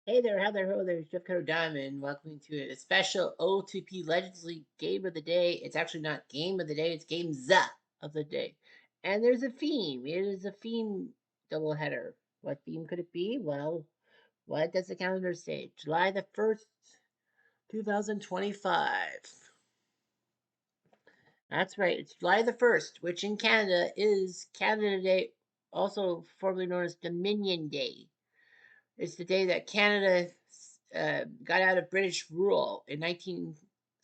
Hey there, how there, ho there, it's Jeff Cutter Diamond. Welcome to a special OOTP Legends League Game of the Day. It's actually not Game of the Day, it's Games of the Day. And there's a theme. It is a theme doubleheader. What theme could it be? Well, what does the calendar say? July the 1st, 2025. That's right, it's July the 1st, which in Canada is Canada Day, also formerly known as Dominion Day. It's the day that Canada got out of British rule in 19.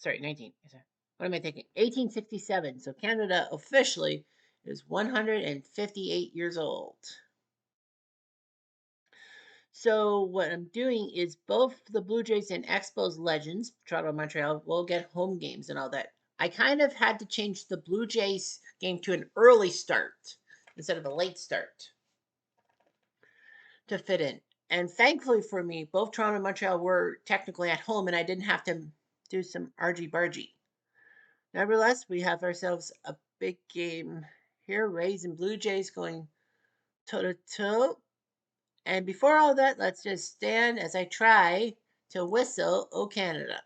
What am I thinking? 1867. So Canada officially is 158 years old. So what I'm doing is both the Blue Jays and Expos legends, Toronto, Montreal, will get home games and all that. I kind of had to change the Blue Jays game to an early start instead of a late start to fit in. And thankfully for me, both Toronto and Montreal were technically at home, and I didn't have to do some argy bargy. Nevertheless, we have ourselves a big game here. Rays and Blue Jays going toe to toe. And before all that, let's just stand as I try to whistle "O Canada."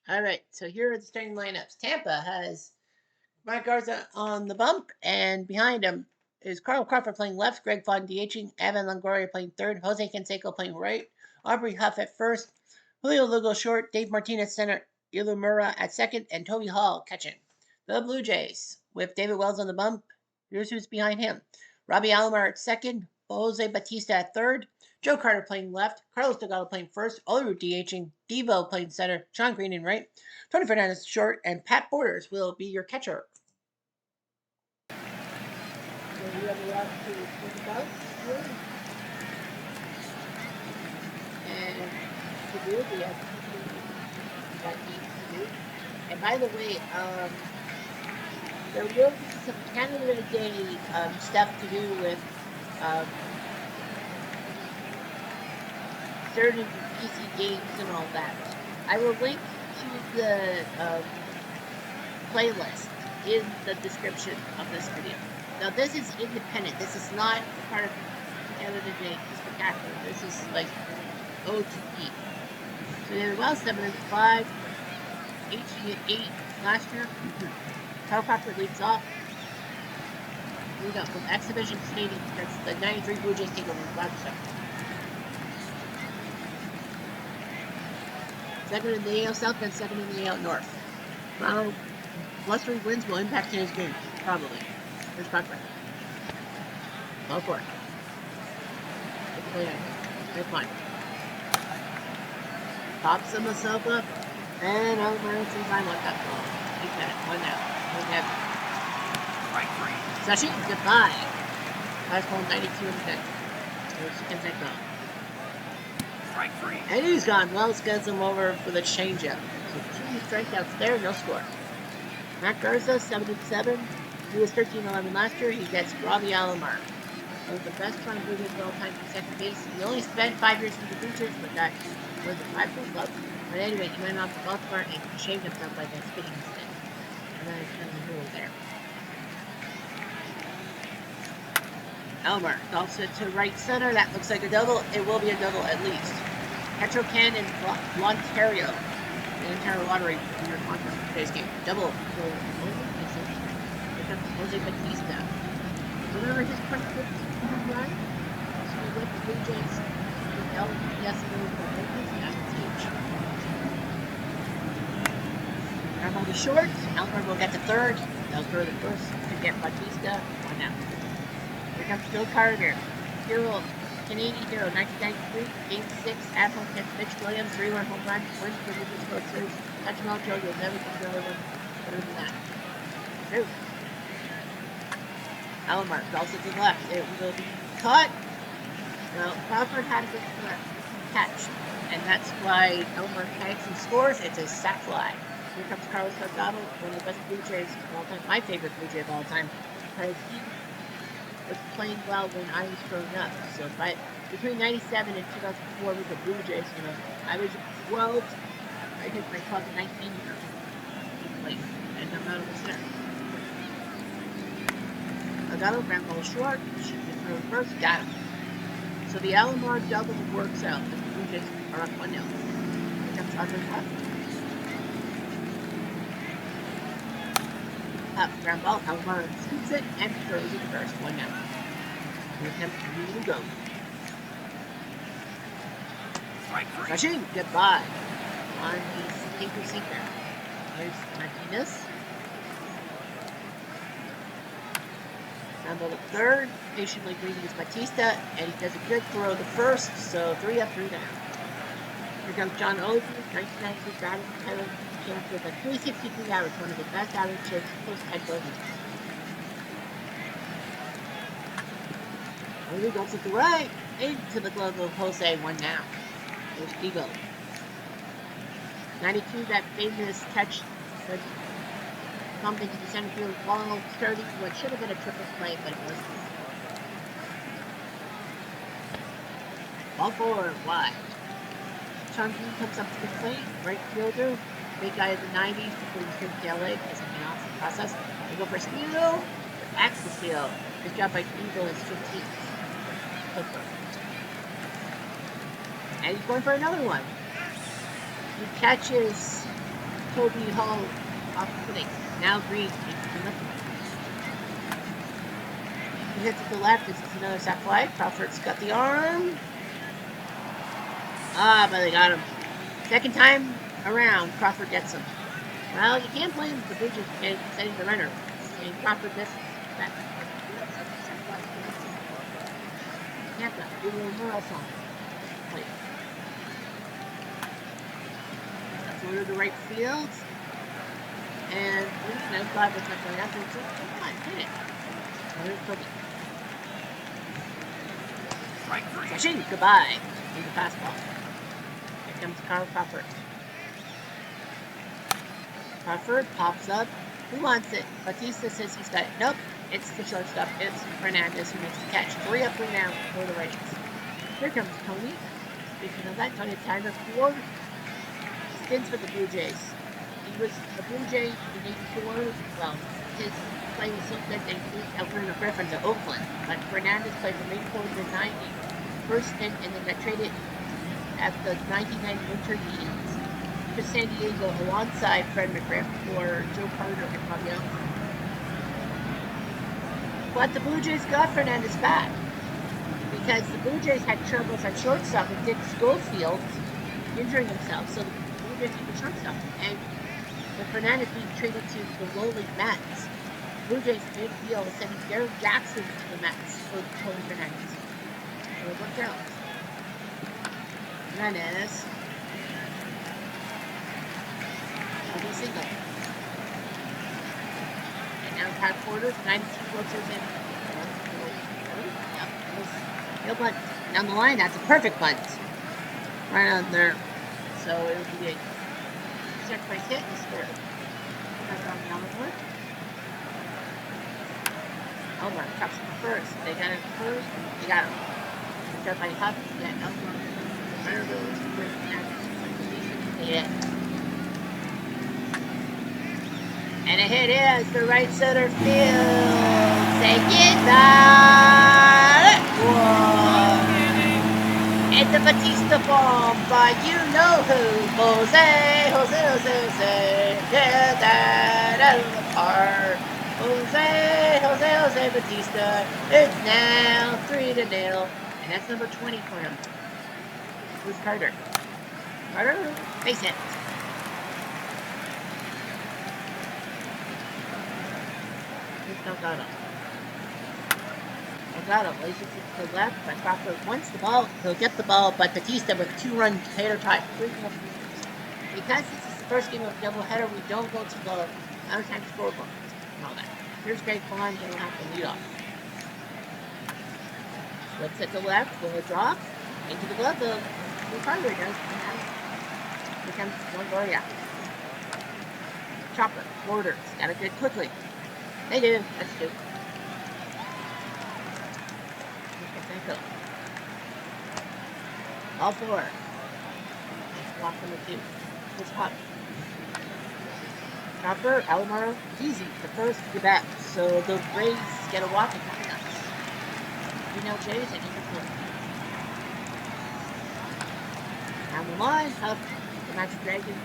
All right, so here are the starting lineups. Tampa has Matt Garza on the bump, and behind him is Carl Crawford playing left, Greg Vaughn DHing, Evan Longoria playing third, Jose Canseco playing right, Aubrey Huff at first, Julio Lugo short, Dave Martinez center, Ilumura at second, and Toby Hall catching. The Blue Jays with David Wells on the bump. Here's who's behind him: Robbie Alomar at second, Jose Batista at third, Joe Carter playing left, Carlos Delgado playing first, Olerud DHing, Devo playing center, Sean Green in right, Tony Fernandez short, and Pat Borders will be your catcher. So we have a lot to think about here. And to do, we have that needs to do. And by the way, there will be some Canada Day stuff to do with um, certain PC games and all that. I will link to the playlist in the description of this video. Now, this is independent. This is not part of Canada Day Spectacular. This is like OOTP. So they were well 7-5, 18-8 last year. Carl Crawford leads off. We got from Exhibition Stadium. That's the 93 Blue Jays take over Gladstone. Second in the AL South and second in the AL North. Well, +3 wins will impact today's game, probably. Here's Crawford. Go for it. Very fun. Pops himself up, and over and sees I want that ball. He's got it. One down. One down. Right three. Sashi, goodbye. Fastball 92 in the 10th. Here's Canseco. Strike three. And he's gone. Wells gets him over for the changeup. So 2 strikeouts there, no score. Matt Garza, 7-7. He was 13-11 last year. He gets Robbie Alomar. One of the best Toronto Blue Jays of all time for second base. He only spent 5 years with the Bleachers, but that was a 5-foot club. But anyway, he went off the golf cart and shaved himself like a spitting stick. And then it's kind of a rule there. Alomar golfs it to right center. That looks like a double. It will be a double at least. Petrocan and Ontario. The entire lottery in your conference for today's game. Double. Here comes Jose Batista. Whenever his 25th run, so with the Blue Jays, with LPS and the Yankees, he has to teach. Grandma to short. Elmer will get to third. They'll throw the first to get Batista. 1 out. Here comes Joe Carter. Hero, Canadian hero, 1993, Game 6, at home against Mitch Williams, 3-1 home run, wins for the Sports Series. Touch him out, Joe. You'll never get another one better than that. True. Alomar falls to the left. It will be caught. Well, Crawford had a good catch, and that's why Elmer tags and scores. It's a sac fly. Here comes Carlos Delgado, one of the best Blue Jays of all time, my favorite Blue Jay of all time, because he was playing well when I was growing up. So between 97 and 2004 with the Blue Jays, I was 12. I hit my club at 19 years. And Delgado was there. Delgado, ground ball short, should get through first, got him. So the Alomar double works out. The Blue Jays are up 1-0. Here comes Arthur left. Up, ground ball, Alomar scoops it and throws it first, 1-0. Here comes Lugo. Rushing, goodbye. On the sinker sinker. Here's Martinez. Ground ball to third. Patiently greeting is Batista, and he does a good throw the first, so 3 up, 3 down. Here comes John Oakley, 1993 batting title champ with a 363 average, one of the best averages post-10 goals. Oakley goes to the right, into the glove of Jose, 1 down. There's Vigo. 92, that famous catch that bumped into the center field wall, starting what should have been a triple play, but it wasn't. Ball forward, wide. Sean Green comes up to the plate, right fielder, big guy of the 90s, before he came to LA, because something else in the process. They go for a steal, backs the steal. Good job by Eagle, his 15th. And he's going for another one. He catches Toby Hall off the footing. Now Green takes the left. He hits to the left. This is another sac fly. Crawford's got the arm. But they got him. Second time around, Crawford gets him. Well, you can't blame the Blue Jays setting the runner. And Crawford misses. Tampa, do a little marathon. Play. Through the right field. And I'm glad that's not going after it. Come on, hit it. Here's Toby. Rushing, goodbye. Here's the fastball. Here comes Carl Crawford. Crawford pops up. Who wants it? Batista says he's got it. Nope. It's the shortstop. It's Fernandez who makes the catch. 3 up, 3 down for the Rays. Here comes Tony. Speaking of that, Tony Tiger 4 stints with the Blue Jays. He was a Blue Jay in 84. Well, his play was so good they moved Alfredo Griffin to Oakland. But Fernandez played from 84 to 90. First stint, and then got traded at the 1990 Winter Meetings to San Diego alongside Fred McGriff for Joe Carter and Bobby Allen. But the Blue Jays got Fernandez back because the Blue Jays had troubles at shortstop with Dick Schofield injuring himself, so the Blue Jays took the shortstop. And with Fernandez being traded to the lowly Mets, Blue Jays made a deal sending Derek Jackson to the Mets for Tony Fernandez. So it worked out. Fernandez. I'll be single. Now Pat Porter, 92 floaters in. No bunt. Down the line, that's a perfect bunt. Right on there. So it would be a sacrifice hit and square. That's on the other one. Elmer drops him first. They got him first. They got him. Start by Huff. Yeah, Elmer. Runner goes first. Yeah. And a hit is the right center field. Say goodbye. And the Batista bomb by you know who. Jose. Get that out of the park. Jose Batista. It's now 3-0. And that's number 20 for him. Who's Carter? Carter, base hit. Delgado. Delgado laces it to the left, but Crawford wants the ball. He'll get the ball, but Batista with 2-run tater tot. Because this is the first game of doubleheader, we don't go to the out-of-time scoreboard and all that. Here's Greg Vaughn, he'll have to lead off. Flips it to left, will it drop? Into the glove, the Ricardo does. Here comes Longoria. Chopper, Borders, gotta get quickly. They do, that's two. All four. Nice block number two. What's up? Chopper, Alomar, easy. The first, you bet. So the Rays get a walk and nothing else. You know, Jays and Expos. Down the line, up the Magic Dragon.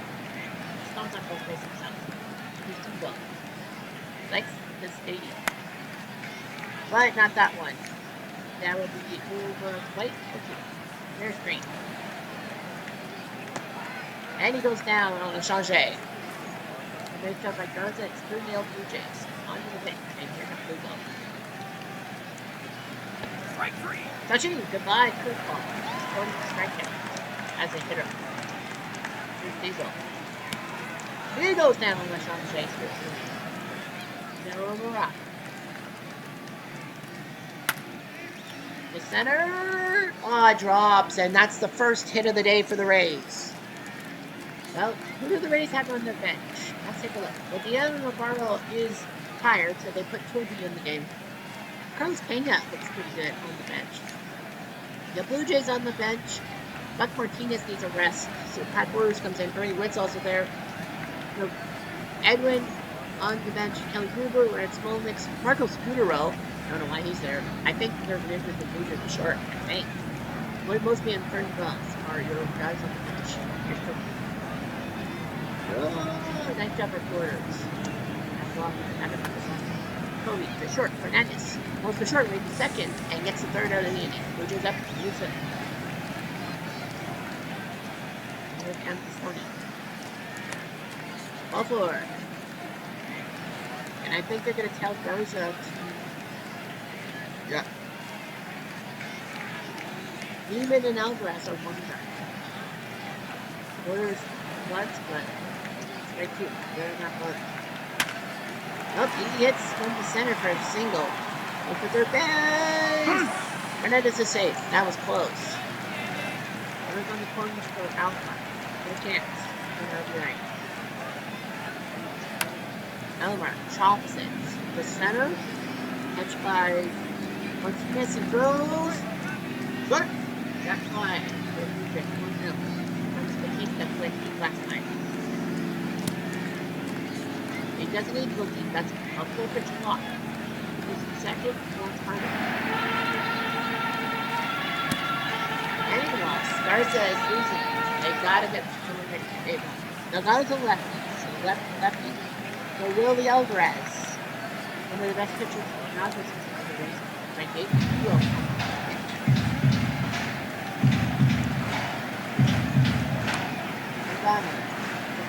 Stones on both bases himself. He's 2 goals. Likes the stadium. But not that one. That will be over. Wait, okay. There's Green. And he goes down on a change. A great job by Garza. It's 3-0 Blue Jays. On to the bench. And here comes Blue Ball. Strike 3. Touching. Goodbye. Curveball. Going to strike him as a hitter. Here's Diesel. He goes down on the change. Now over rock. The center, drops, and that's the first hit of the day for the Rays. Well, who do the Rays have on their bench? Let's take a look. Well, Deanna Navarro is tired, so they put Toby in the game. Carlos Pena looks pretty good on the bench. The Blue Jays on the bench. Buck Martinez needs a rest, so Pat Borders comes in. Bernie Witt's also there. Edwin on the bench. Kelly Gruber, Red Smolniks, Marco Scudero. I don't know why he's there. I think they're good with the Blue Jays short. I think. What most be in third belts are your guys on the bench. Nice job at Borders. Kobe, the short, Fernandez. Goes the short, maybe second, and gets the third out of the inning. Blue Jays up, Houston. Here comes Tony. Ball four. And I think they're going to tell Garza to... Yeah. Neiman and Alvarez are one guy. Borders once, but it's right two. They're not both. Oh, he hits from the center for a single. Look for third base. Fernandez is safe. That was close. Runners on the corners for Alpha. No chance. Right. Elmer chops it. The center. Catch by Martinez and throws. Short. That's fine. 1-0. Comes Batista quick last night. He doesn't need looking. That's a full pitch block. This is second, one time. And he lost. Garza is losing. They gotta get someone ready to table. Now Garza's a lefty. So lefty. So Willie Alvarez. One of the best pitchers in our business. Like 8 2-0.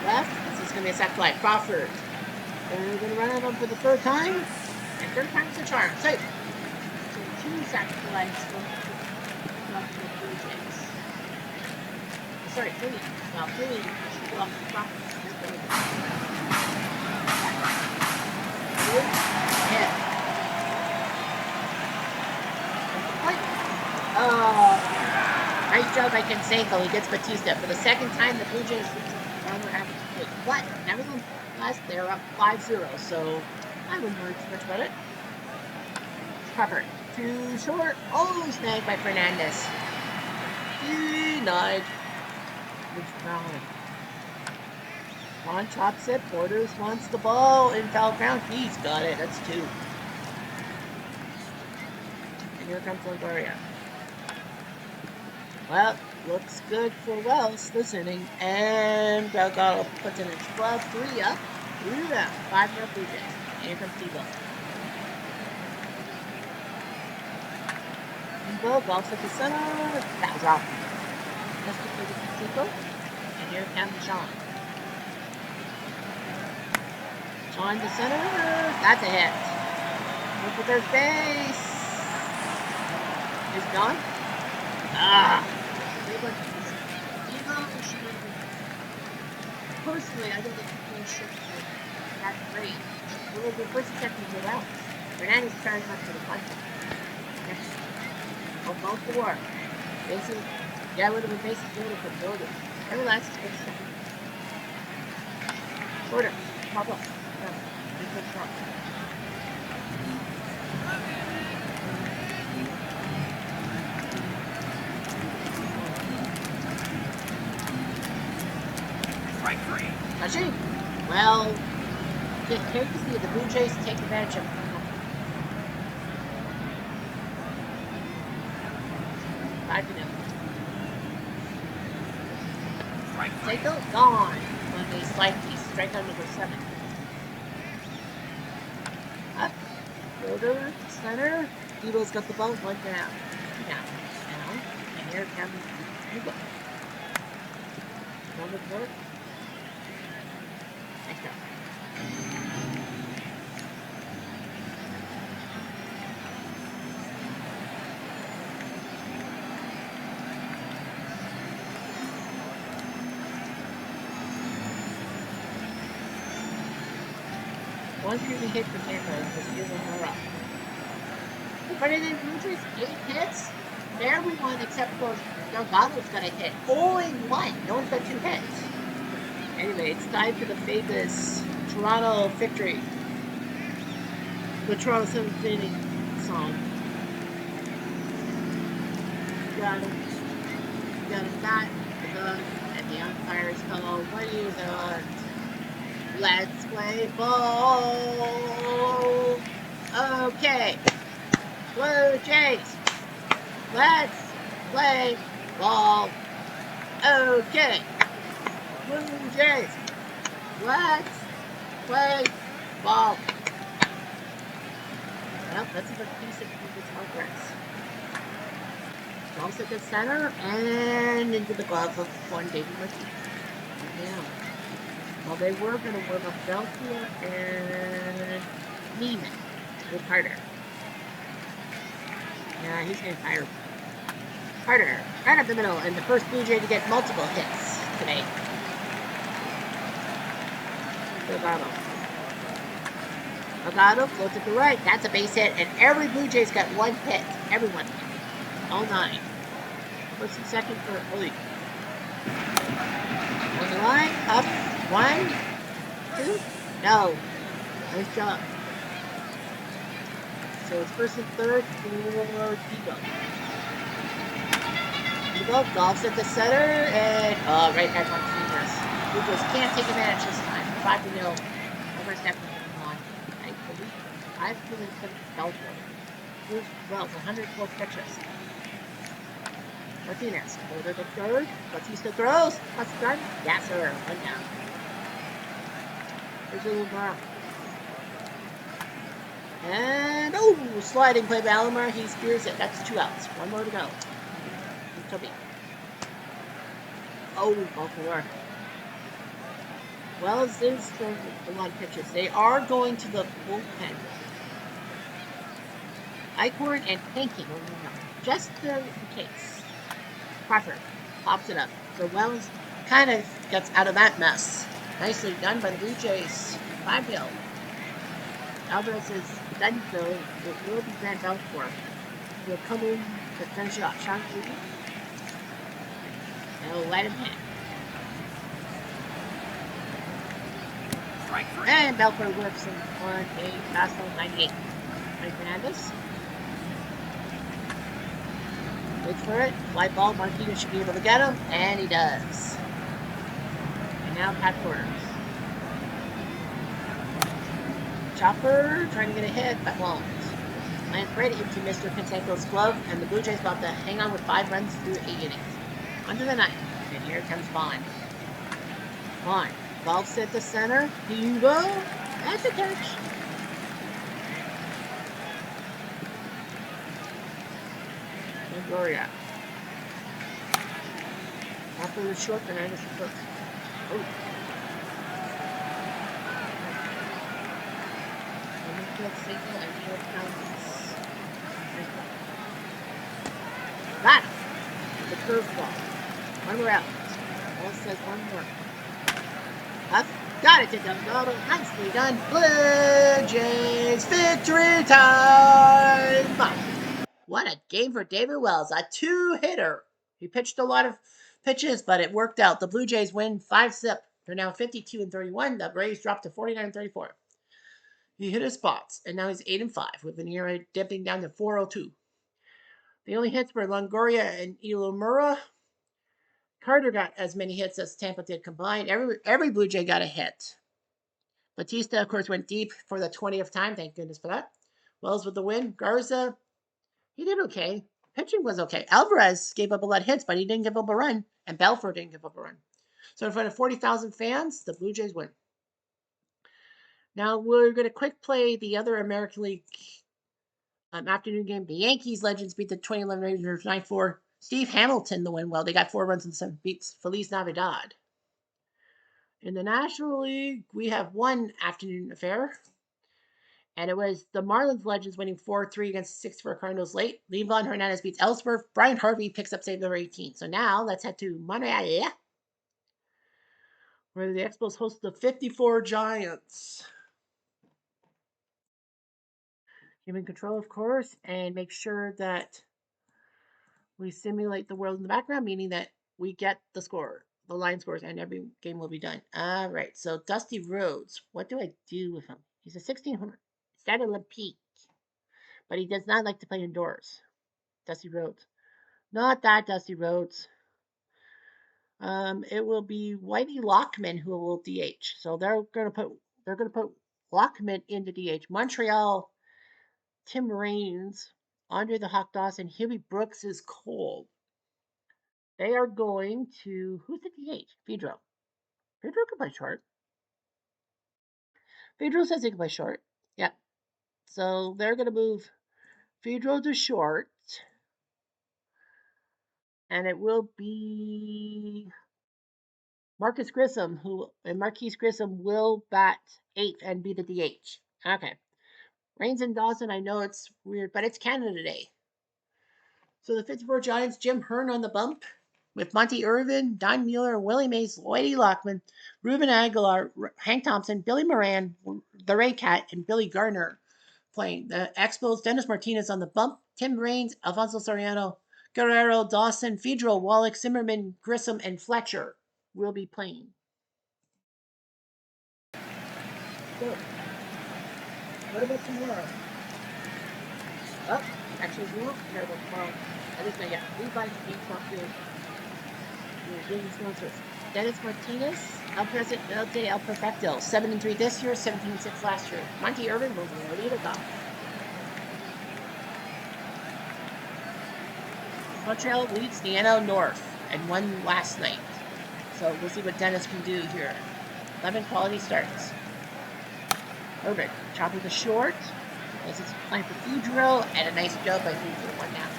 Left. This is going to be a sac fly. Crawford. And we're going to run at him for the third time. And third time's the charm. Safe. So 2 sac flies from the Blue Jays. Sorry, 3. Well, 3 should go off the Crawford. Hit. Oh, nice job by Canseco. He gets Batista. For the second time, the Blue Jays runner having to take what? Never the last, they're up 5-0, so I wouldn't worry too much about it. Covered. Too short. Oh, snagged by Fernandez. Denied. Vaughn chops it. Borders wants the ball in foul ground. He's got it. That's 2. And here comes Longoria. Well, looks good for Wells this inning. And Delgado puts in its 12-3 up. 3 down. 5-0 Blue Jays. And here comes Tebow. Tebow, golf at the center. That was off. Just to play the Tebow. And here comes Sean. Sean to center. That's a hit. Look at their face. He's gone. Ah. Personally, I don't think the ship is that great. It will be first and second go out. Fernandez trying not to the punch. Yes. Oh, both the war. Bases. Yeah, would have been bases loaded for building. Every last is good stuff. Order. Pop up. Strike three. Touching. Well, just take to see the Blue Jays take advantage of it. Cycle gone. On a slightly strike on number 7. Up. Fielder. Center. Eagles got the ball. 1 down. 2 down. Down. And here comes Eagle. Number 4. Nice job. One really hit for Tampa was using her up. But it is Blue Jays 8 hits. Everyone except for Delgado's got a hit. Only 1. No one's got 2 hits. Anyway, it's time for the famous Toronto victory. The Toronto 7th inning song. Got a bat, the gun, and the umpires call, what do you want? Let's play ball. Okay. Blue Jays. Let's play ball. Okay. Blue Jays. Let's play ball. Well, that's a piece of progress. Ball's at the center and into the glove of one David Martinez. Yeah. Well, they were going to warm up Belfield and Neiman with Carter. Yeah, he's getting tired. Carter, right up the middle, and the first Blue Jay to get multiple hits today. Delgado floats it to right. That's a base hit, and every Blue Jay's got 1 hit. Everyone. All 9. First and second for Elite. On the line, up. 1, 2, no. Nice job. So it's first and third for Debo. Debo golfs at the center and right back on Martinez. Blue Jays can't take advantage this time. 5-0. Over second on. I've really put Belfort. Bruce Wells, 104 pitches. Martinez, over the third. Batista throws. What's the gun? Yes, sir. 1 down. There's a little bar. And, sliding play by Alomar. He spears it. That's 2 outs. 1 more to go. Toby. Ball 4. Wells is for a lot of pitches. They are going to the bullpen. Eichhorn and Hanking. Just in case. Crawford pops it up. So Wells kind of gets out of that mess. Nicely done by the Blue Jays. 5-0. Alvarez is done, though. It will be Grant Belfort. He'll come in to finish off. Sean Rudy. And he'll let him hit. And Belfort whips him on a fastball 98. Mike Fernandez. Waits for it. Fly ball. Martinez should be able to get him. And he does. And now Pat Porter. Chopper trying to get a hit, but won't. Lands right into Mr. Canseco's glove, and the Blue Jays about to hang on with 5 runs through 8 innings. Under the 9th, and here comes Vaughn. Vaughn. Ball set to center. Here you go. That's a catch. And Gloria. After the short, and Anderson first. outfield single, and here comes got him. The curveball. One more out. Ball says one more. Up. Got it to Delgado. Nicely done. Blue Jays victory time. What a game for David Wells. A two-hitter. He pitched a lot of pitches, but it worked out. The Blue Jays win 5-zip. They're now 52-31. The Rays dropped to 49-34. He hit his spots, and now he's 8-5 with an ERA dipping down to 4.02. The only hits were Longoria and Ilomura. Carter got as many hits as Tampa did combined. Every Blue Jay got a hit. Batista, of course, went deep for the 20th time. Thank goodness for that. Wells with the win. Garza, he did okay. Pitching was okay. Alvarez gave up a lot of hits, but he didn't give up a run. And Belfort didn't give up a run. So in front of 40,000 fans, the Blue Jays win. Now we're going to quick play the other American League afternoon game. The Yankees Legends beat the 2011 Rangers 9-4. Steve Hamilton the win well. They got 4 runs in the 7th. Beats Feliz Navidad. In the National League, we have one afternoon affair. And it was the Marlins Legends winning 4-3 against 6-4 Cardinals late. Livan Hernandez beats Ellsworth. Brian Harvey picks up save number 18. So now let's head to Montreal, where the Expos host the 54 Giants. Give in control, of course, and make sure that we simulate the world in the background, meaning that we get the score, the line scores, and every game will be done. All right, so Dusty Rhodes. What do I do with him? He's a 1600. Set a peak, but he does not like to play indoors. Dusty Rhodes. Not that Dusty Rhodes. It will be Whitey Lockman who will DH. So they're gonna put Lockman into DH. Montreal, Tim Raines, Andre the Hawk Dawson, Huey Brooks is cold. They are going to who's the DH? Pedro. Pedro can play short. Pedro says he can play short. Yep. So they're gonna move Pedro to short. And it will be Marquise Grissom will bat 8th and be the DH. Okay. Raines and Dawson, I know it's weird, but it's Canada Day. So the 54 Giants, Jim Hearn on the bump with Monty Irvin, Don Mueller, Willie Mays, Lloydie Lockman, Ruben Aguilar, Hank Thompson, Billy Moran, the Ray Cat, and Billy Gardner playing. The Expos, Dennis Martinez on the bump, Tim Raines, Alfonso Soriano, Guerrero, Dawson, Fedro, Wallach, Zimmerman, Grissom, and Fletcher will be playing. So, what about tomorrow? Oh, actually, we won't care about tomorrow. At least not yet. We buy the game top field. We're getting sponsors. Dennis Martinez, El Presidente El Perfecto. 7-3 this year, 17-6 last year. Monty Irvin will be lead it off. Montreal leads the NL North and won last night. So we'll see what Dennis can do here. 11 quality starts. Perfect. Chopping the short. This is playing for Fedro, and a nice job by Fedro. 1 down.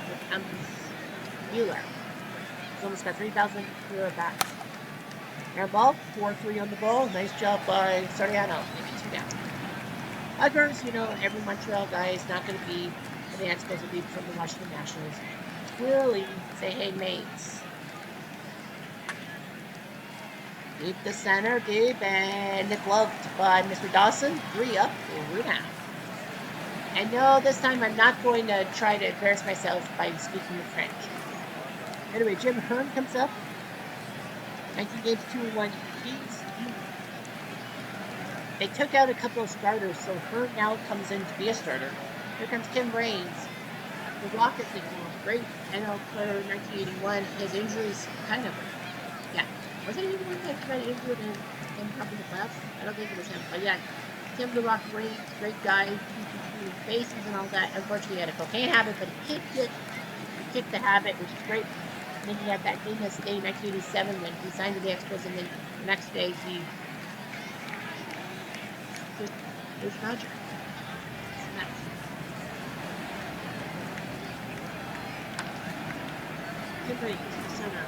Here comes Mueller. He's almost got 3,000 clear at bat. Air ball, 4-3 on the ball. Nice job by Soriano. Maybe 2 down. Others, every Montreal guy is not going to be, the Expos will be from the Washington Nationals. Willie, say hey, mates. Deep to center, deep, and gloved by Mr. Dawson. 3 up, 3 down. And no, this time I'm not going to try to embarrass myself by speaking in French. Anyway, Jim Hearn comes up. 19 games, 2-1. They took out a couple of starters, so Hearn now comes in to be a starter. Here comes Tim Raines. The Rocket League, great NL player, 1981. His injuries kind of, wasn't he the one that got injured and ended up in the playoffs? I don't think it was him, but yeah, Tim the Rock Raines, great guy, bases and all that. Unfortunately, he had a cocaine habit, but he kicked it. He kicked the habit, which is great. And then he had that famous day, 1987, when he signed with the Expos, and then the next day he did his magic. Tim Raines, center.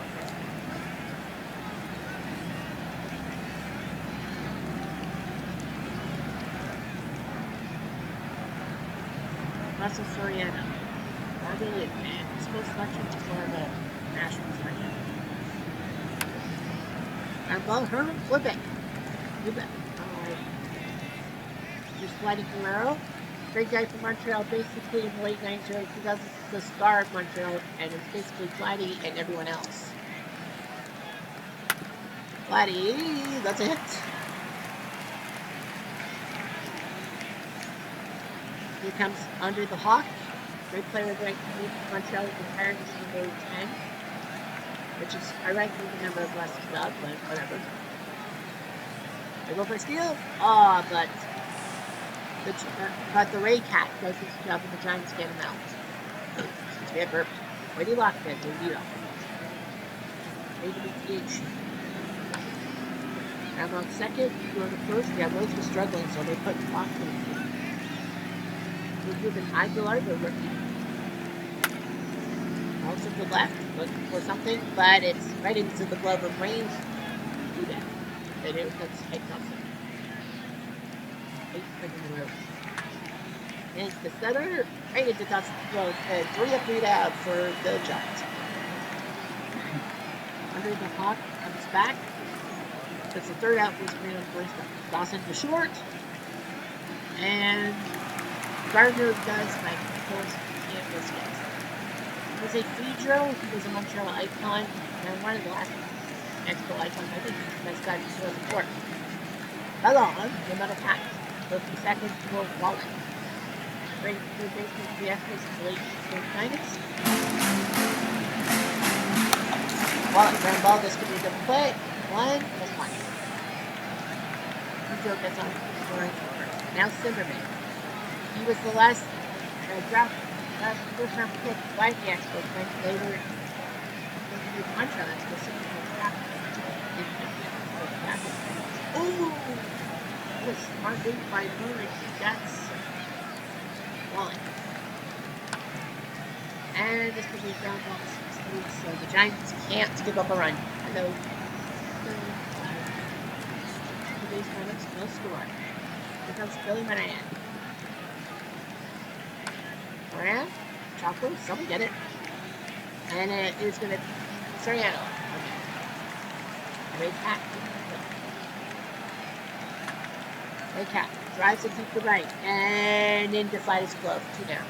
Russell Soriano. Margaret and Expos selection for the Nationals selection. And ball Herman Flippick. Just Vladdy Guerrero. Great guy from Montreal, basically in the late 90s, early 2000s, the star of Montreal, and it's basically Vladdy and everyone else. Vladdy, that's a hit. Here comes Andre the Hawk. Great player, great team. Montreal retired in number 10, which is ironically the number of less dub, but whatever. They go for a steal. Oh, but the Ray Cat does his job and the Giants get him out. Excuse me, I burped. Brady Lockman, they lead off. AWTH. Now about second, going to first. Yeah, Rose was struggling, so they put Lockman in. We're moving Aguilar, the rookie. Also to the left, looking for something, but it's right into the glove of range. Do that. And it was Hank Thompson. 8 seconds in a row. And the center, right into Thompson's throat, and 3-up lead out for the Giants. Under the Hawk comes back. That's the third out for Sabrina first. Dawson to short. And Gardner does like, of course, can't miss it. Jose Pedro, he was a Montreal icon, and one of the last Expo icons, I think he's the best guy in 2004. Fell on, no matter what. 50 seconds for Wallet. Great third baseman for the Expos in the late 90s. Wallet, ground ball, this could be a double play. 1, plus 1. Pedro gets on scoring for now Zimmerman. He was the last first round pick by the Expos, but later in the Montreal Expos, ooh! What a smart move by Murray. That's Wallet. And this could be a ground ball, so the Giants can't give up a run. Hello. The base runners, no score. Here comes Billy Moran. Moran, Chaco, someone get it. And it is going to be Soriano. Okay. Ray Cat. Ray Cat drives it deep to right. And into Flight's glove. 2 down.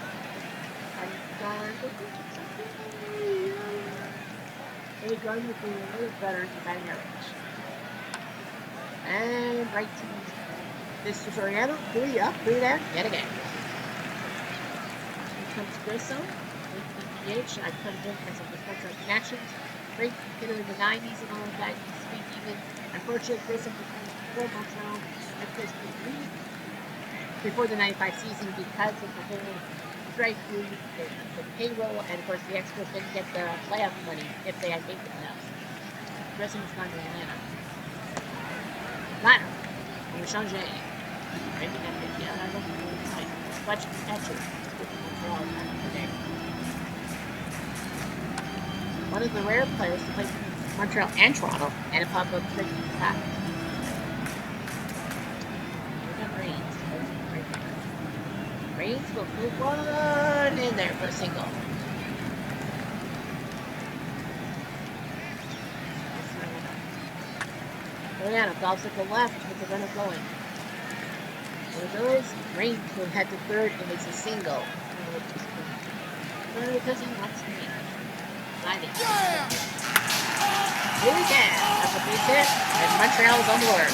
Billy Gardner doing a little better in the batting average. And right to Mr. Soriano. 3 up, 3 down, yet again. Comes Grissom, DH. I put him in as a defensive connections. Great hitter in the 90s and all of that. Speak even. Unfortunately, Grissom was 4 months around at this league before the 95 season because of the whole strike through the payroll, and of course the Expos didn't get the playoff money if they had made the playoffs. Grissom has gone to Atlanta. Atlanta. On the Changer. Maybe that could be another time. Clutch catcher. One of the rare players to play for Montreal and Toronto, and a pop-up trick pack. We got Reigns. Reigns will put one in there for a single. Soriano golfs at the left with the runner going. There goes. Reigns will head to third and makes a single. Because he wants me. Sliding. Yeah! Here we go. That's a base hit. And Montreal is on board.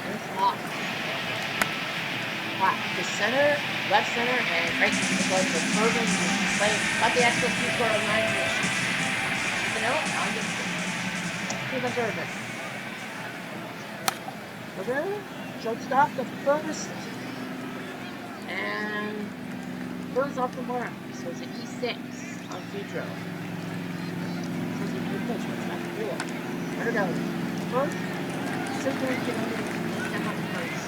There's Hawk. Hawk to center, left center, and right to the glove for Corbin. But the Expos do score a 9 inch. You know, I'll just give a Corbin. Corbin, shortstop, the first. And throws off the mark. So it's an E6 on Pedro. So it's a good pitch. What's not to do it? There it goes. First, simply get him on first.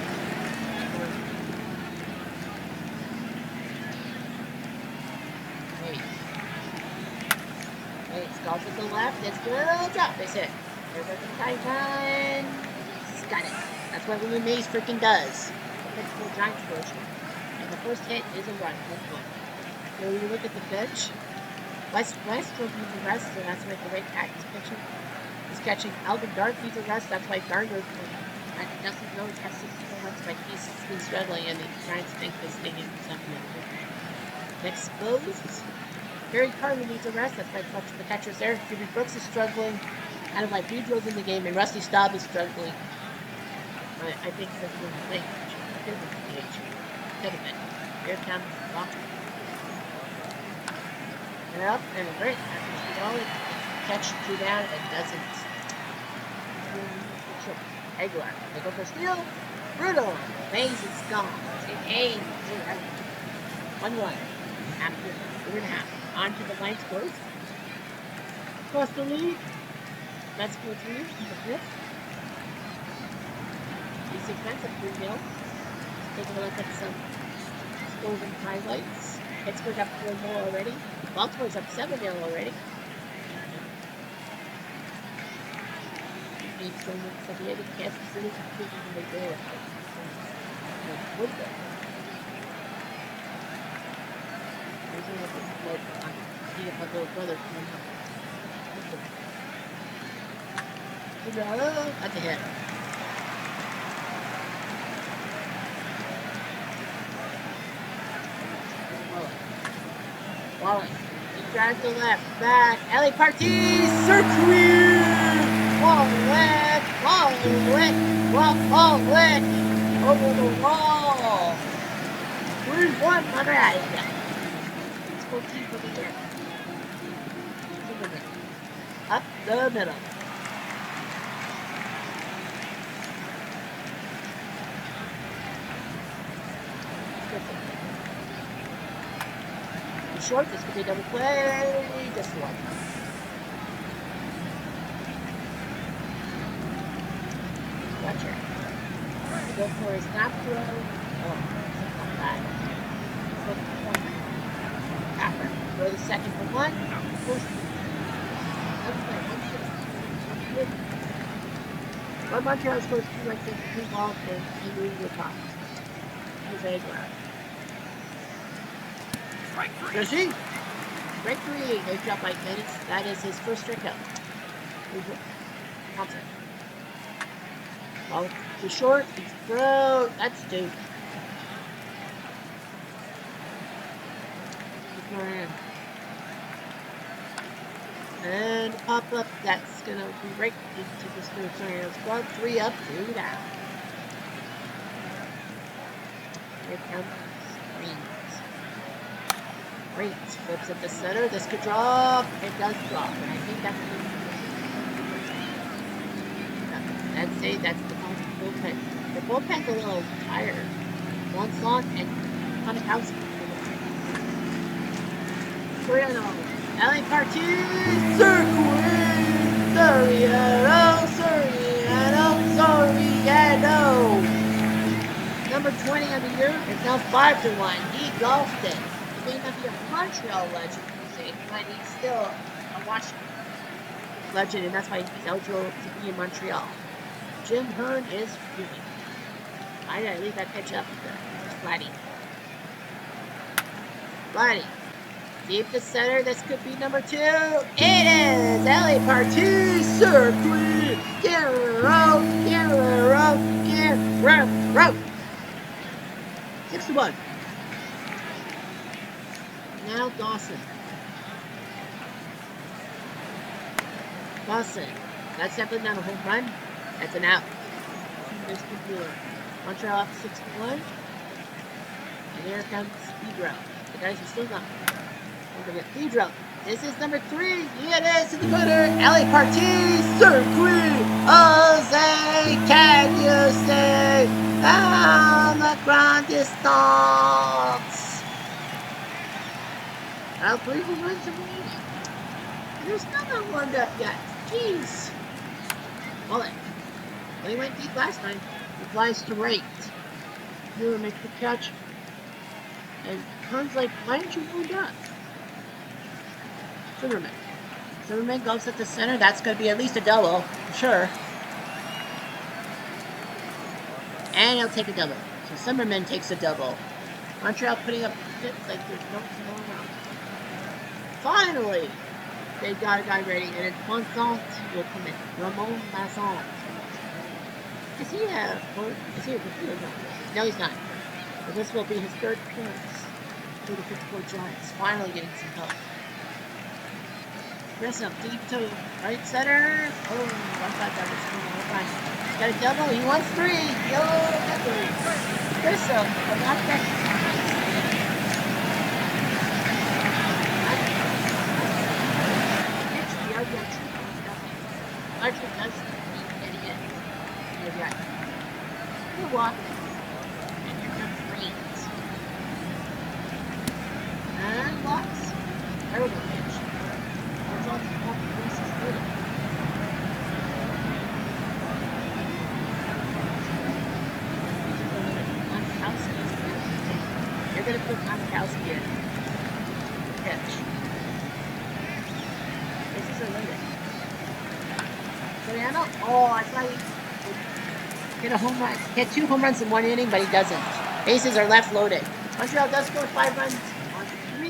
Wait, golf with the left. It's good. Drop. They hit. There's a Titan. Got it. That's what Willie Mays freaking does. The Pittsburgh Giants version. And the first hit is a run. 1-1. So you look at the pitch. Westbrook needs a rest, so that's why the right back is pitching. He's catching. Alvin Dark needs a rest, that's why Gardner doesn't know he has 64 runs, but he's been struggling, and the Giants think this thing is something. Expos. Barry Carter needs a rest, that's why the catcher's there. Jimmy Brooks is struggling. Adam like Pedro's in the game, and Rusty Staub is struggling. I think that's one thing. Could have been. Here comes Walker. And up and a great catch 2 down and doesn't. Aguilar. They go for steal. Brutal. Mays is gone. Hey, 1-1. After 2.5. On to the line scores. Across the lead. Let's go 3 in the 5th. These defensive 3-0. Take a look at some scores and highlights. Pittsburgh up 4-0 already. Baltimore's up 7-0 already. Kansas City when they go. My little brother coming up. That's a hit. Wallet. He drives to left. Back. Alley Partee. Circuit. Wallet. Over the wall. 3-1 Monterey. It's 14 for the year. Up the middle. Short, this could be a double play. Just one. Gotcha. Go for his snap throw. Oh, not bad. Capper. Throw the second for 1. First. One Montreal scores 2 runs in 2 balls and he moves the top. Here's Aguilar. Does he? Strike 3. They drop by minutes. That is his first strikeout. Thompson. Ball too short. He's throw. That's 2. And pop up. That's gonna be right into the Spurs squad. 3 up, 2 down. Here comes Green. Great. Flips at the center. This could drop. It does drop. And I think that's the bullpen. The bullpen's a little tired. One slot and Panikowski. 3-0. LA Partee. Soriano. Number 20 on the year is now 5-1. He golfed it. He may not be a Montreal legend, but he's still a Washington legend, and that's why he's eligible to be in Montreal. Jim Hearn is fuming. I gotta leave that pitch up there. Flatty. Deep to center. This could be number 2. It is Alley Partee. Circuit. Guerrero. 6-1. Now Dawson. That's definitely not a home run. That's an out. Montreal up 6-1. And here comes Pedro. The guys are still not. Don't forget Pedro. This is number 3. It is in the corner. Alley Partee. Circuit. Jose, can you say on the grand distance? Now 3 home runs remaining. And there's still not warmed up yet. Jeez. Well, he went deep last time. He flies straight. Miller makes the catch. And Hearn's like, why didn't you warm up? Zimmerman goes at the center. That's going to be at least a double, for sure. And he'll take a double. So Summerman takes a double. Montreal putting up hits like there's no tomorrow. Finally, they got a guy ready, and it's Vincent will come in. Ramon Vincent. Is he a field? No, he's not. But this will be his third appearance for the Pittsburgh Giants. Finally getting some help. Grissom deep to right center. Oh, one side that was one fine. Got a double. He wants three. Yo, Grissom, but not that. It's the other Archer does idiot. You're right. You're walking. And here comes Reigns. And blocks. Terrible pitch. You're going to put Gronkowski in. Pitch. This is a limit. Soriano? Oh, I thought he would hit a home run. Hit 2 home runs in 1 inning, but he doesn't. Bases are left loaded. Montreal does score 5 runs on 3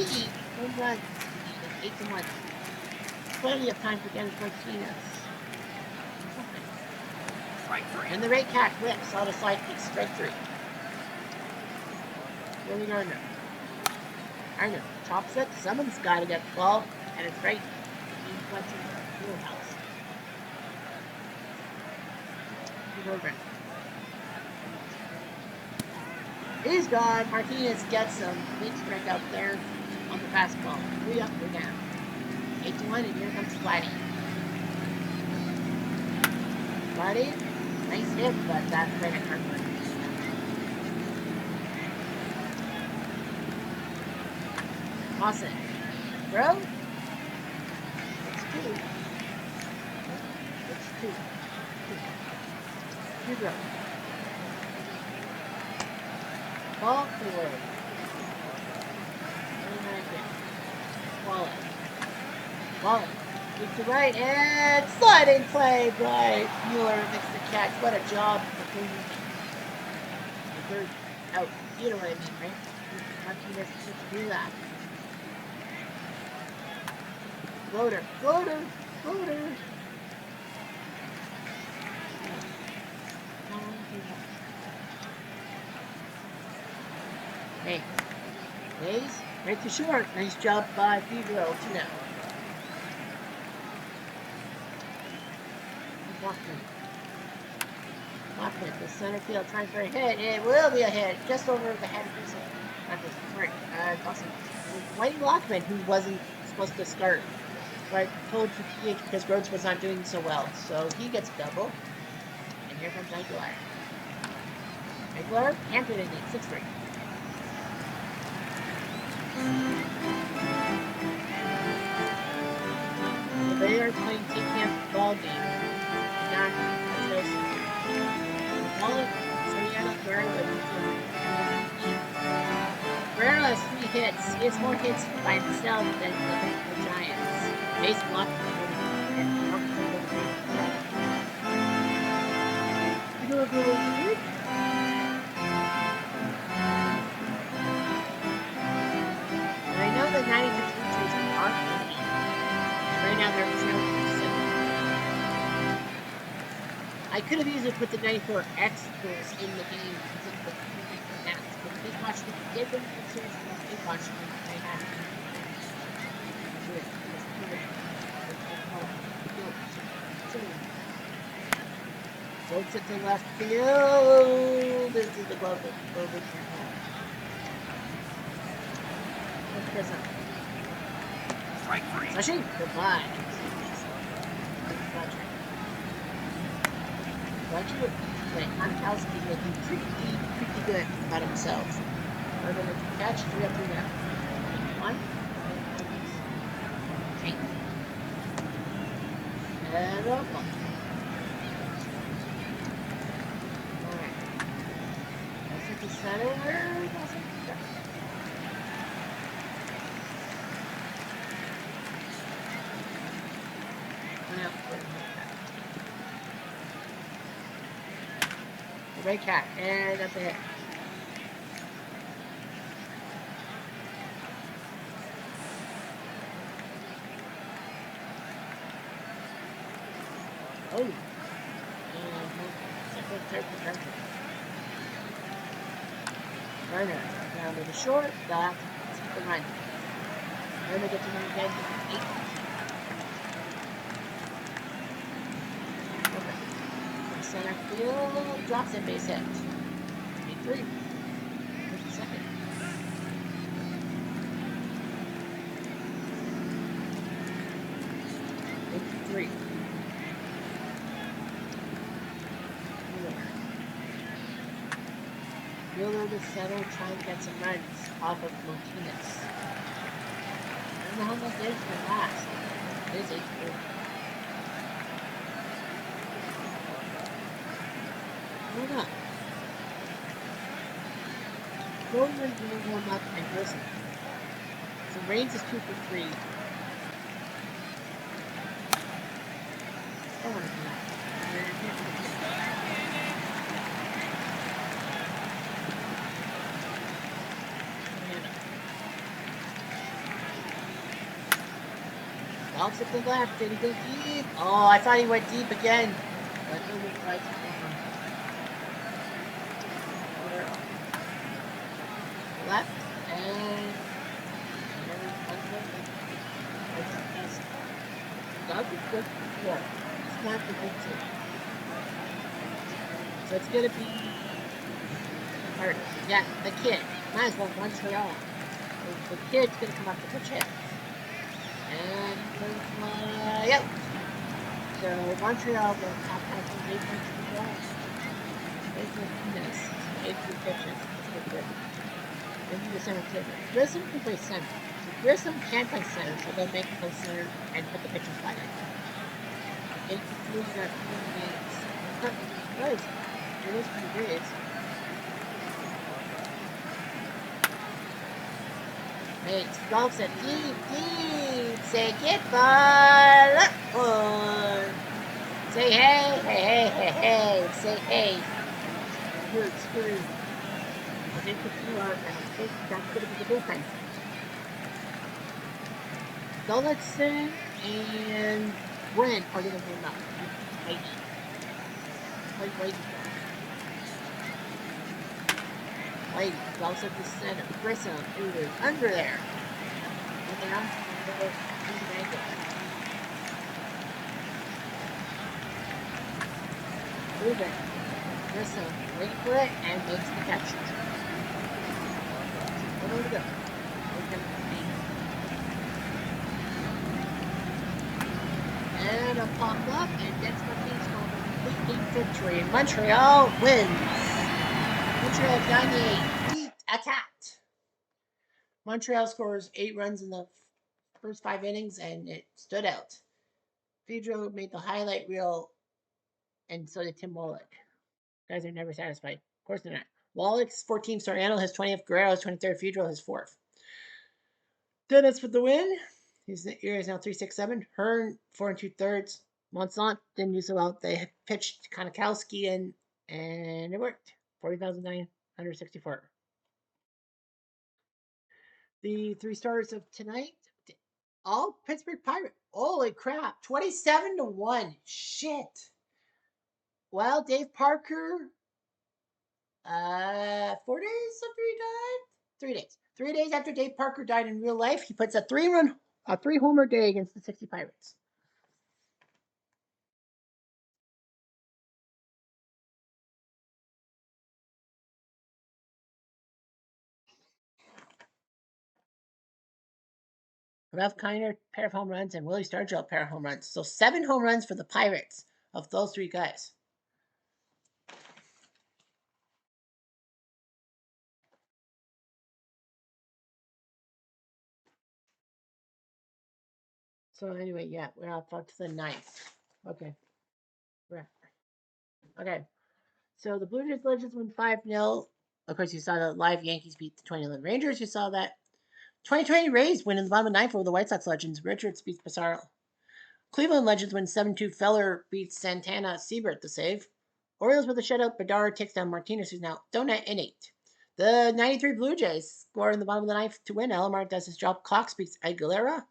home runs. 8-1. Plenty of time for Dennis Martinez. And the Ray Cat flips on a side kick, strike 3. Billy Gardner. Gardner chops it. Someone's got to get 12, and it's right in Fletcher's wheelhouse. He's gone. Martinez gets him. Big strike out there on the fastball. 3 up, 3 down. 8-1, and here comes Vladdy. Vladdy, nice hit, but that's right at Kirkland. Toss it. Bro? It's 2. It's 2. 2 bro. Ball forward. Wallace. Deep to right, and sliding play by Mueller makes the catch. What a job for Cleveland. The third out. You know what I mean, right? Martinez should do that. Floater. Hey. Hayes, right to short. Nice job by Fevero. 2 now. Lockman, the center field trying for a hit. It will be a hit. Just over the head of Grissom. Awesome. Whitey Lockman, who wasn't supposed to start, right, pulled for PH because Rhodes was not doing so well. So he gets double. And here comes Aguilar. Can't do anything. 6-3. So they are playing team camp ball game. Guerrero has 3 hits. He has more hits by himself than the Giants. Base block. And I know the 96 features are funny. Right now they're 0%. I could have easily put the 94 Expos in the game because of the stats, but they watched it. They didn't consider they watched it. They had it. Floats it to left field. This is the glove. Let's press up. Strike 3. Sashi, goodbye. Gronkowski looking pretty good about himself. We're going to catch 3 up, 3 down. 1. Okay. And up. Alright. Let's hit the center. The red cat, and that's a hit. Oh. And second, third, potential. Runner down to the short. They'll have to keep the run. Runner gets him again to 8. Okay. From center field, drops in base hit. 8-3. Here's the second. 8-3. Fielder to center, trying to get some runs off of Martinez. I don't know how much is for last. It is 8-4. Hold up. Golden's really warm up and Grissom. So Reigns is 2 for 3. Bounce at the left. Did he go deep? Oh, I thought he went deep again. But it was right. Left and that was good before. It's not the big two. So it's gonna be harder. Yeah, the kid. Might as well once for all. The kid's gonna come up to pitch hit. And yep. So Montreal will have passing 8 points to go. 8 pitches. That's good. Into the center fielder. Grissom can play center. So Grissom can play center, so they'll make him play center and put the pitchers by it. 8-3 got 3 games. Nice. It is pretty good. Makes golf set deep. Say get ball. Say hey. Say hey. Good screw. I think the 2 out, and I think that's going to be the bullpen. Gulletson and Brent are going to warm up. Wait. Wait, Gulletson to center. Grissom, is under there. And down to the angle. Moving. Grissom, wait for it, and makes the catch. Where do we go? And a pop up, and gets the piece for a complete victory. Montreal wins. Montreal 98 beat attacked. Montreal scores 8 runs in the first 5 innings, and it stood out. Pedro made the highlight reel, and so did Tim Wallach. Guys are never satisfied. Of course they're not. Wallach's 14th, Soriano has 20th, Guerrero has 23rd, Pedro has 4th. Dennis with the win. His ERA is now 3.67. Hearn 4 2/3. Monsant didn't do so well. They pitched Konikowski in, and it worked. 40,964. The 3 stars of tonight, all Pittsburgh Pirates. Holy crap! 27-1. Shit. Well, Dave Parker. 4 days after he died? 3 days. 3 days after Dave Parker died in real life, he puts a 3-homer day against the 60 Pirates. Ralph Kiner, pair of home runs, and Willie Stargell, pair of home runs. So 7 home runs for the Pirates of those 3 guys. So anyway, yeah, we're up to the 9th. Okay. Okay. So the Blue Jays Legends win 5-0. Of course, you saw the live Yankees beat the 2011 Rangers. You saw that. 2020 Rays win in the bottom of the 9th over the White Sox Legends. Richards beats Pissarro. Cleveland Legends win 7-2. Feller beats Santana. Siebert the save. Orioles with a shutout. Bedard takes down Martinez, who's now donut in 8. The 93 Blue Jays score in the bottom of the ninth to win. Alomar does his job. Cox beats Aguilera.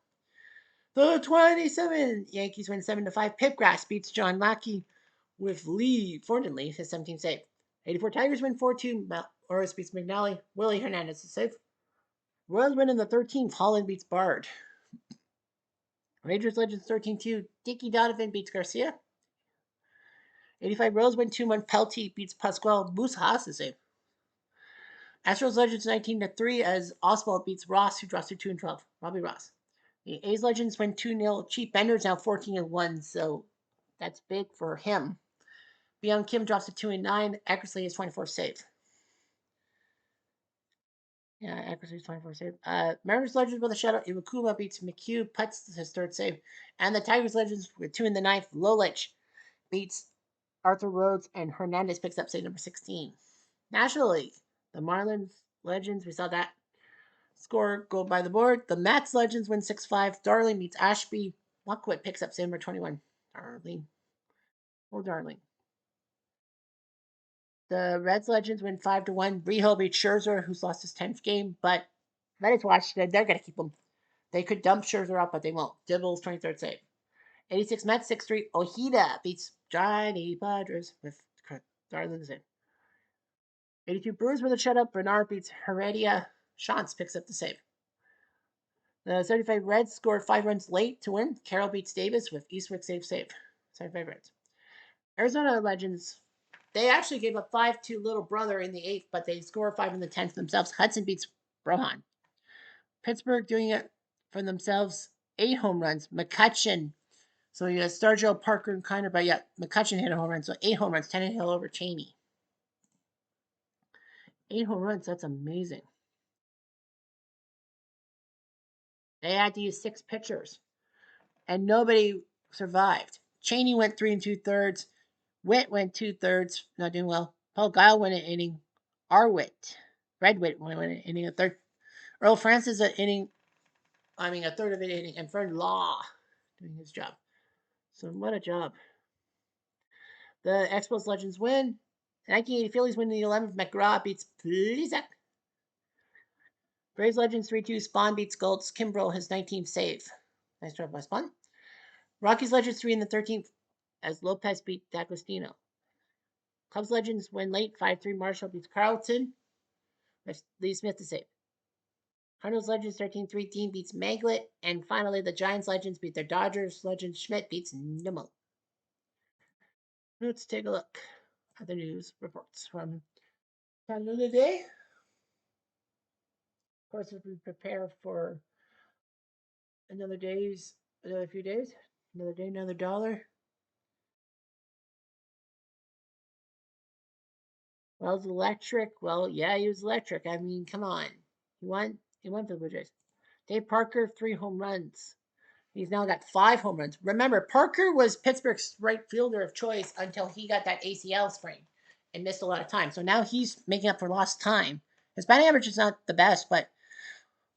The 27 Yankees win 7-5. Pipgrass beats John Lackey with Thornton Lee, his 17th save. 84 Tigers win 4-2. Orioles beats McNally. Willie Hernandez is save. Royals win in the 13th. Holland beats Bard. Rangers Legends 13-2. Dickie Donovan beats Garcia. 85 Royals win 2-1. Pelty beats Pascual. Moose Haas is save. Astros Legends 19-3 as Oswald beats Ross, who drops to 2-12. Robbie Ross. The A's Legends win 2-0. Chief Bender's now 14-1, so that's big for him. Byung Kim drops to 2-9. Eckersley is 24 save. Yeah, Eckersley is 24 save. Mariners Legends with a shutout. Iwakuma beats McHugh. Putts his third save. And the Tigers Legends with 2 in the ninth. Lolich beats Arthur Rhodes, and Hernandez picks up save number 16. National League. The Marlins Legends, we saw that score go by the board. The Mets Legends win 6-5. Darling beats Ashby. Muckwit picks up save number 21. Darling. Oh, Darling. The Reds Legends win 5-1. Rijo beats Scherzer, who's lost his 10th game, but that is Washington. They're going to keep him. They could dump Scherzer out, but they won't. Dibble's 23rd save. 86 Mets 6-3. Ojeda beats Johnny Padres with Darling's in. 82 Brewers with a shutout. Bernard beats Heredia. Shantz picks up the save. The 75 Reds scored 5 runs late to win. Carroll beats Davis with Eastwick save. 75 Reds. Arizona Legends, they actually gave up 5 to Little Brother in the 8th, but they score 5 in the 10th themselves. Hudson beats Rohan. Pittsburgh doing it for themselves. 8 home runs. McCutcheon. So you got Stargell, Parker, and Kiner, but yeah, McCutcheon hit a home run. So 8 home runs. Hill over Cheney. 8 home runs. That's amazing. They had to use 6 pitchers, and nobody survived. Cheney went 3 2/3. Witt went 2/3, not doing well. Paul Guile went an inning. Red Witt went an inning, a third. Earl Francis a third of an inning, and Fern Law doing his job. So what a job. The Expos Legends win. The 1980 Phillies win the 11th. McGraw beats Plesac. Braves Legends 3-2. Spawn beats Golds. Kimbrel his 19th save. Nice job by Spawn. Rockies Legends 3 in the 13th as Lopez beat D'Agostino. Cubs Legends win late 5-3. Marshall beats Carlton. Lee Smith to save. Cardinals Legends 13-3. Team beats Maglet. And finally, the Giants Legends beat their Dodgers. Legends Schmidt beats Nimmo. Let's take a look at the news reports from Canada today. Of course, as we prepare for another few days, another day, another dollar. Well, it's electric. Well, yeah, he was electric. I mean, come on. He won for the Blue Jays. Dave Parker, 3 home runs. He's now got 5 home runs. Remember, Parker was Pittsburgh's right fielder of choice until he got that ACL sprain and missed a lot of time. So now he's making up for lost time. His batting average is not the best, but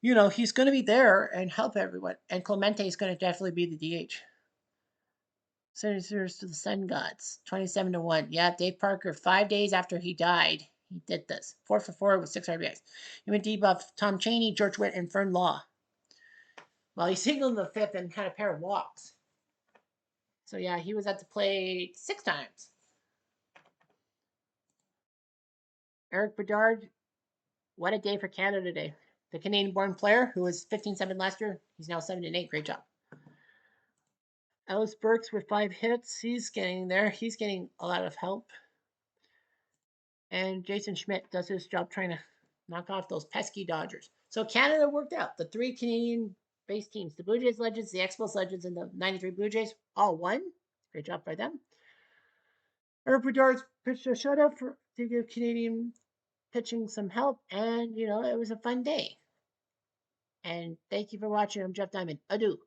he's going to be there and help everyone. And Clemente is going to definitely be the DH. Senators to the Sun Gods, 27-1. Yeah, Dave Parker, 5 days after he died, he did this. 4 for 4 with 6 RBIs. He went deep off Tom Cheney, George Witt, and Fern Law. Well, he singled in the 5th and had a pair of walks. So yeah, he was at the plate 6 times. Eric Bedard, what a day for Canada today. The Canadian-born player who was 15-7 last year, he's now 7-8. Great job. Ellis Burks with 5 hits. He's getting there. He's getting a lot of help. And Jason Schmidt does his job trying to knock off those pesky Dodgers. So Canada worked out. The 3 Canadian-based teams, the Blue Jays Legends, the Expos Legends, and the 93 Blue Jays, all won. Great job by them. Eric Bedard pitched a shutout to give Canadian pitching some help, and it was a fun day. And thank you for watching. I'm Jeff Diamond. Adieu.